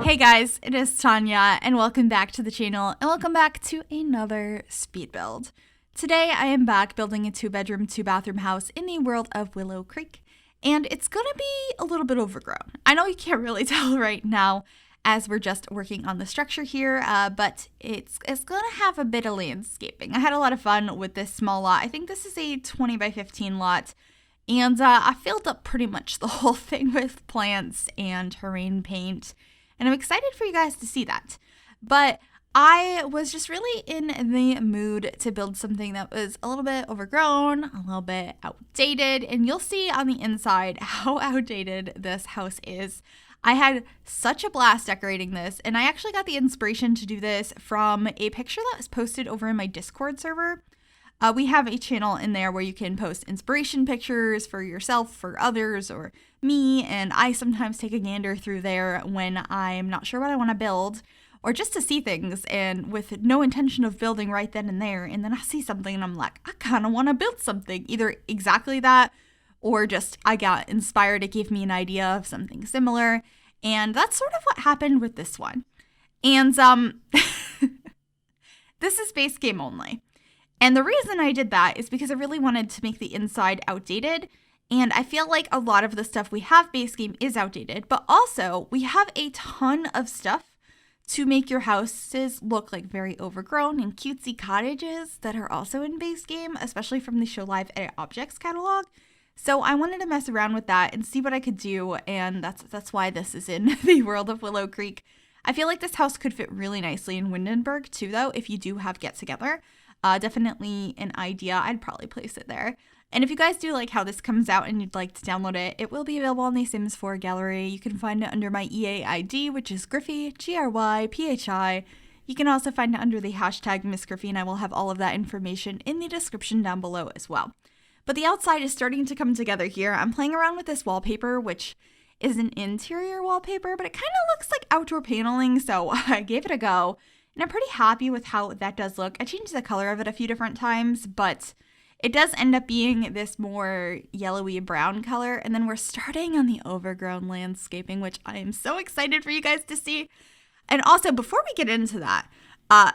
Hey guys, it is Tanya and welcome back to the channel and welcome back to another speed build. Today I am back building a 2-bedroom, 2-bathroom house in the world of Willow Creek, and it's gonna be a little bit overgrown. I know you can't really tell right now as we're just working on the structure here, but it's gonna have a bit of landscaping. I had a lot of fun with this small lot. I think this is a 20 by 15 lot. And I filled up pretty much the whole thing with plants and terrain paint. And I'm excited for you guys to see that. But I was just really in the mood to build something that was a little bit overgrown, a little bit outdated. And you'll see on the inside how outdated this house is. I had such a blast decorating this. And I actually got the inspiration to do this from a picture that was posted over in my Discord server. We have a channel in there where you can post inspiration pictures for yourself, for others, or me, and I sometimes take a gander through there when I'm not sure what I want to build, or just to see things, and with no intention of building right then and there, and then I see something and I'm like, I kind of want to build something, either exactly that, or just I got inspired, it gave me an idea of something similar, and that's sort of what happened with this one. And this is base game only. And the reason I did that is because I really wanted to make the inside outdated, and I feel like a lot of the stuff we have base game is outdated, but also we have a ton of stuff to make your houses look like very overgrown and cutesy cottages that are also in base game, especially from the Show Live Edit Objects catalog. So I wanted to mess around with that and see what I could do, and that's why this is in the world of Willow Creek. I feel like this house could fit really nicely in Windenburg too, though, if you do have get-together. Definitely an idea. I'd probably place it there. And if you guys do like how this comes out and you'd like to download it, it will be available on the Sims 4 gallery. You can find it under my EA ID, which is Gryphi, Gryphi. You can also find it under the hashtag Miss Gryphi, and I will have all of that information in the description down below as well. But the outside is starting to come together here. I'm playing around with this wallpaper, which is an interior wallpaper, but it kind of looks like outdoor paneling, so I gave it a go. And I'm pretty happy with how that does look. I changed the color of it a few different times, but it does end up being this more yellowy brown color. And then we're starting on the overgrown landscaping, which I am so excited for you guys to see. And also, before we get into that, as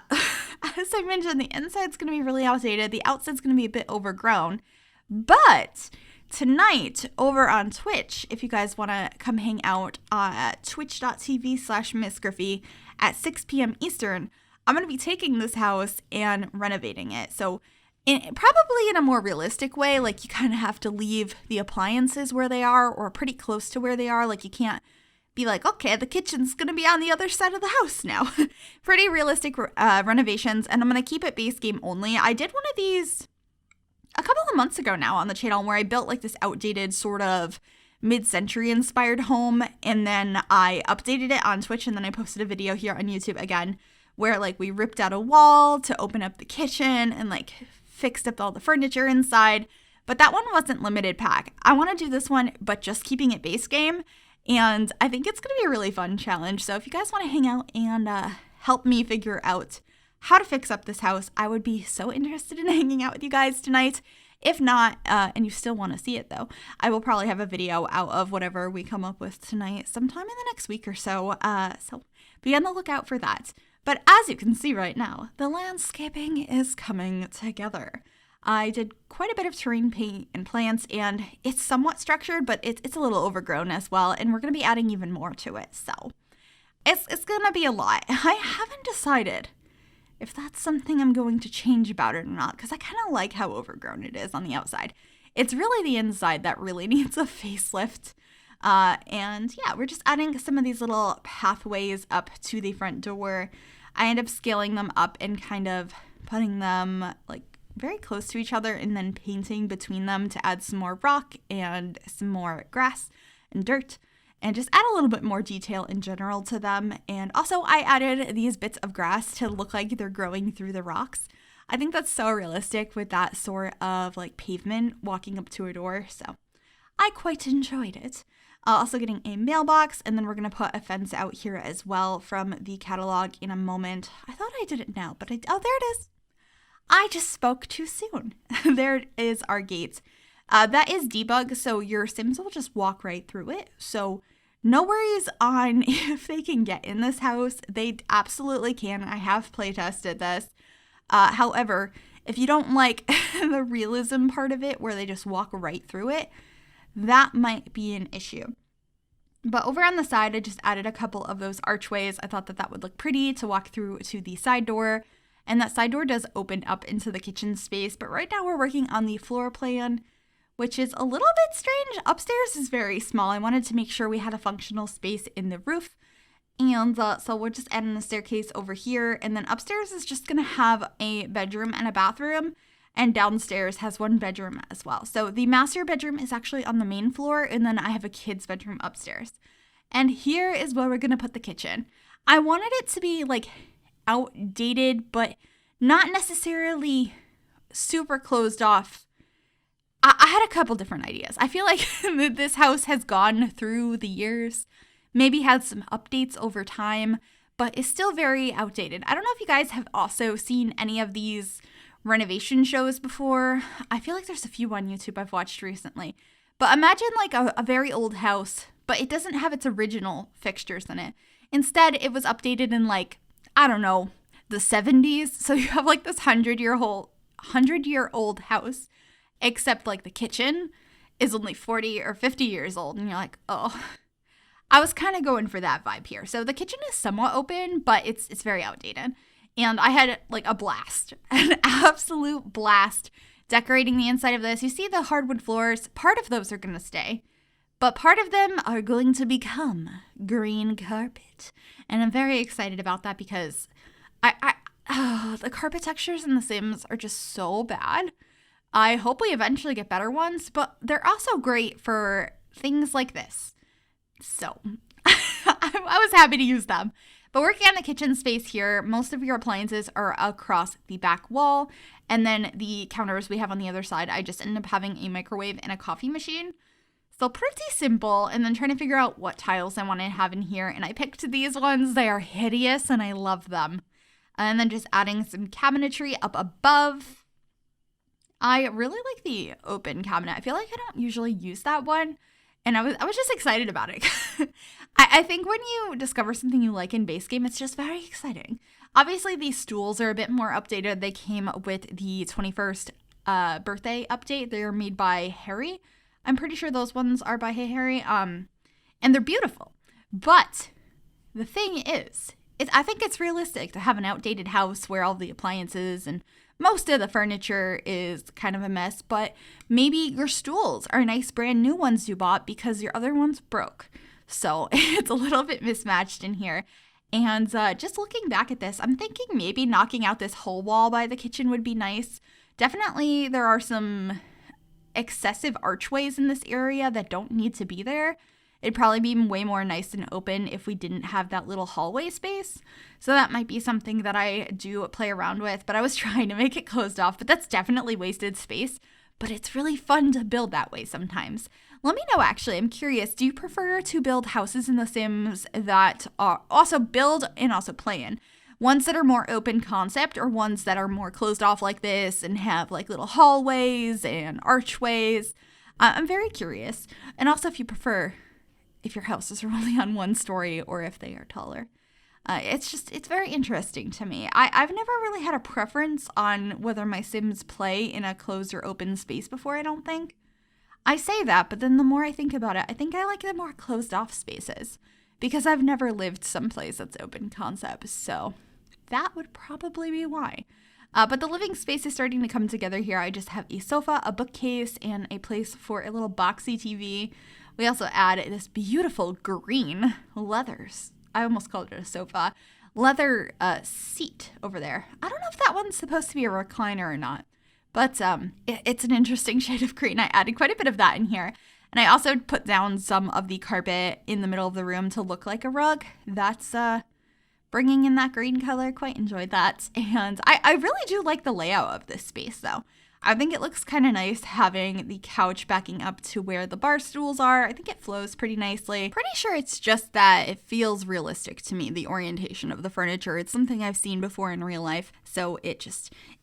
I mentioned, the inside's going to be really outdated. The outside's going to be a bit overgrown. But tonight over on Twitch, if you guys want to come hang out at twitch.tv/MissGryphi at 6 p.m. Eastern, I'm going to be taking this house and renovating it. So probably in a more realistic way, like you kind of have to leave the appliances where they are or pretty close to where they are. Like you can't be like, okay, the kitchen's going to be on the other side of the house now. Pretty realistic renovations, and I'm going to keep it base game only. I did one of these a couple of months ago now on the channel where I built like this outdated sort of mid-century inspired home, and then I updated it on Twitch, and then I posted a video here on YouTube again where like we ripped out a wall to open up the kitchen and like fixed up all the furniture inside. But that one wasn't limited pack. I want to do this one, but just keeping it base game, and I think it's going to be a really fun challenge. So if you guys want to hang out and help me figure out how to fix up this house, I would be so interested in hanging out with you guys tonight. If not, and you still want to see it though, I will probably have a video out of whatever we come up with tonight sometime in the next week or so. So be on the lookout for that. But as you can see right now, the landscaping is coming together. I did quite a bit of terrain paint and plants, and it's somewhat structured, but it's a little overgrown as well, and we're going to be adding even more to it. So it's going to be a lot. I haven't decided if that's something I'm going to change about it or not, because I kind of like how overgrown it is on the outside. It's really the inside that really needs a facelift. And yeah, we're just adding some of these little pathways up to the front door. I end up scaling them up and kind of putting them like very close to each other and then painting between them to add some more rock and some more grass and dirt, and just add a little bit more detail in general to them. And also I added these bits of grass to look like they're growing through the rocks. I think that's so realistic with that sort of like pavement walking up to a door. So I quite enjoyed it. Also getting a mailbox, and then we're going to put a fence out here as well from the catalog in a moment. I thought I did it now, but oh, there it is. I just spoke too soon. There is our gate. That is debug, so your Sims will just walk right through it. So No worries on if they can get in this house. They absolutely can. I have play tested this. However, if you don't like the realism part of it where they just walk right through it, that might be an issue. But over on the side, I just added a couple of those archways. I thought that that would look pretty to walk through to the side door. And that side door does open up into the kitchen space. But right now we're working on the floor plan, which is a little bit strange. Upstairs is very small. I wanted to make sure we had a functional space in the roof. And so we're just adding a staircase over here. And then upstairs is just going to have a bedroom and a bathroom. And downstairs has one bedroom as well. So the master bedroom is actually on the main floor. And then I have a kid's bedroom upstairs. And here is where we're going to put the kitchen. I wanted it to be like outdated, but not necessarily super closed off. I had a couple different ideas. I feel like this house has gone through the years, maybe had some updates over time, but is still very outdated. I don't know if you guys have also seen any of these renovation shows before. I feel like there's a few on YouTube I've watched recently. But imagine like a very old house, but it doesn't have its original fixtures in it. Instead, it was updated in like, I don't know, the 70s. So you have like this 100-year-old house, except like the kitchen is only 40 or 50 years old. And you're like, oh, I was kind of going for that vibe here. So the kitchen is somewhat open, but it's very outdated. And I had like a blast, an absolute blast decorating the inside of this. You see the hardwood floors, part of those are going to stay, but part of them are going to become green carpet. And I'm very excited about that because the carpet textures in The Sims are just so bad. I hope we eventually get better ones, but they're also great for things like this. So I was happy to use them. But working on the kitchen space here, most of your appliances are across the back wall. And then the counters we have on the other side, I just ended up having a microwave and a coffee machine. So pretty simple. And then trying to figure out what tiles I want to have in here. And I picked these ones. They are hideous and I love them. And then just adding some cabinetry up above. I really like the open cabinet. I feel like I don't usually use that one. And I was just excited about it. I think when you discover something you like in base game, it's just very exciting. Obviously, these stools are a bit more updated. They came with the 21st birthday update. They're made by Harry. I'm pretty sure those ones are by Hey Harry. And they're beautiful. But the thing is, I think it's realistic to have an outdated house where all the appliances and most of the furniture is kind of a mess, but maybe your stools are nice brand new ones you bought because your other ones broke. So it's a little bit mismatched in here. And just looking back at this, I'm thinking maybe knocking out this whole wall by the kitchen would be nice. Definitely there are some excessive archways in this area that don't need to be there. It'd probably be way more nice and open if we didn't have that little hallway space. So that might be something that I do play around with, but I was trying to make it closed off, but that's definitely wasted space. But it's really fun to build that way sometimes. Let me know, actually, I'm curious, do you prefer to build houses in The Sims that are also build and also play in? Ones that are more open concept or ones that are more closed off like this and have like little hallways and archways? I'm very curious. And also if you prefer, if your houses are only on one story or if they are taller. It's very interesting to me. I've never really had a preference on whether my Sims play in a closed or open space before, I don't think. I say that, but then the more I think about it, I think I like the more closed off spaces because I've never lived someplace that's open concept. So that would probably be why. But the living space is starting to come together here. I just have a sofa, a bookcase, and a place for a little boxy TV. We also add this beautiful green leathers. I almost called it a sofa. Leather seat over there. I don't know if that one's supposed to be a recliner or not. But it's an interesting shade of green. I added quite a bit of that in here. And I also put down some of the carpet in the middle of the room to look like a rug. That's bringing in that green color. Quite enjoyed that. And I really do like the layout of this space, though. I think it looks kind of nice having the couch backing up to where the bar stools are. I think it flows pretty nicely. Pretty sure it's just that it feels realistic to me, the orientation of the furniture. It's something I've seen before in real life, so it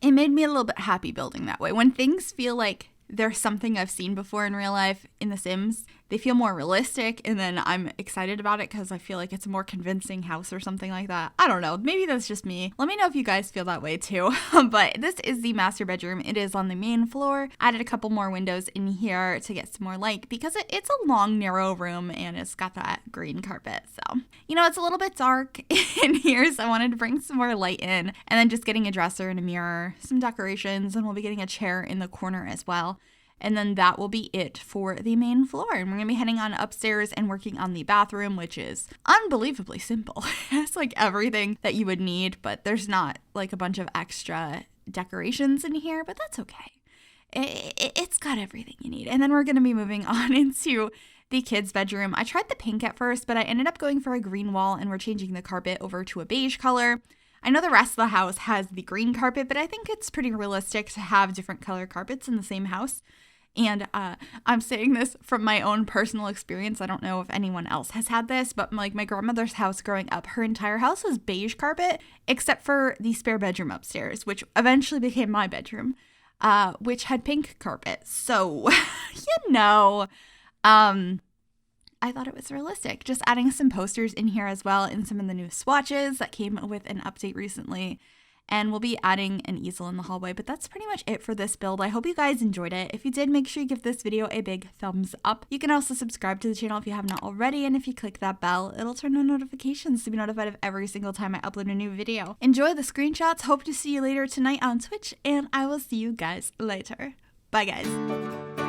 made me a little bit happy building that way. When things feel like there's something I've seen before in real life in The Sims, they feel more realistic, and then I'm excited about it because I feel like it's a more convincing house or something like that. I don't know. Maybe that's just me. Let me know if you guys feel that way too. But this is the master bedroom. It is on the main floor. Added a couple more windows in here to get some more light because it's a long, narrow room and it's got that green carpet. So, it's a little bit dark in here, so I wanted to bring some more light in. And then just getting a dresser and a mirror, some decorations, and we'll be getting a chair in the corner as well. And then that will be it for the main floor. And we're going to be heading on upstairs and working on the bathroom, which is unbelievably simple. It's like everything that you would need, but there's not like a bunch of extra decorations in here, but that's okay. It's got everything you need. And then we're going to be moving on into the kids' bedroom. I tried the pink at first, but I ended up going for a green wall, and we're changing the carpet over to a beige color. I know the rest of the house has the green carpet, but I think it's pretty realistic to have different color carpets in the same house. And I'm saying this from my own personal experience. I don't know if anyone else has had this, but like my grandmother's house growing up, her entire house was beige carpet, except for the spare bedroom upstairs, which eventually became my bedroom, which had pink carpet. So, I thought it was realistic. Just adding some posters in here as well, and some of the new swatches that came with an update recently. And we'll be adding an easel in the hallway, but that's pretty much it for this build. I hope you guys enjoyed it. If you did, make sure you give this video a big thumbs up. You can also subscribe to the channel if you have not already, and if you click that bell, it'll turn on notifications to be notified of every single time I upload a new video. Enjoy the screenshots. Hope to see you later tonight on Twitch, and I will see you guys later. Bye, guys.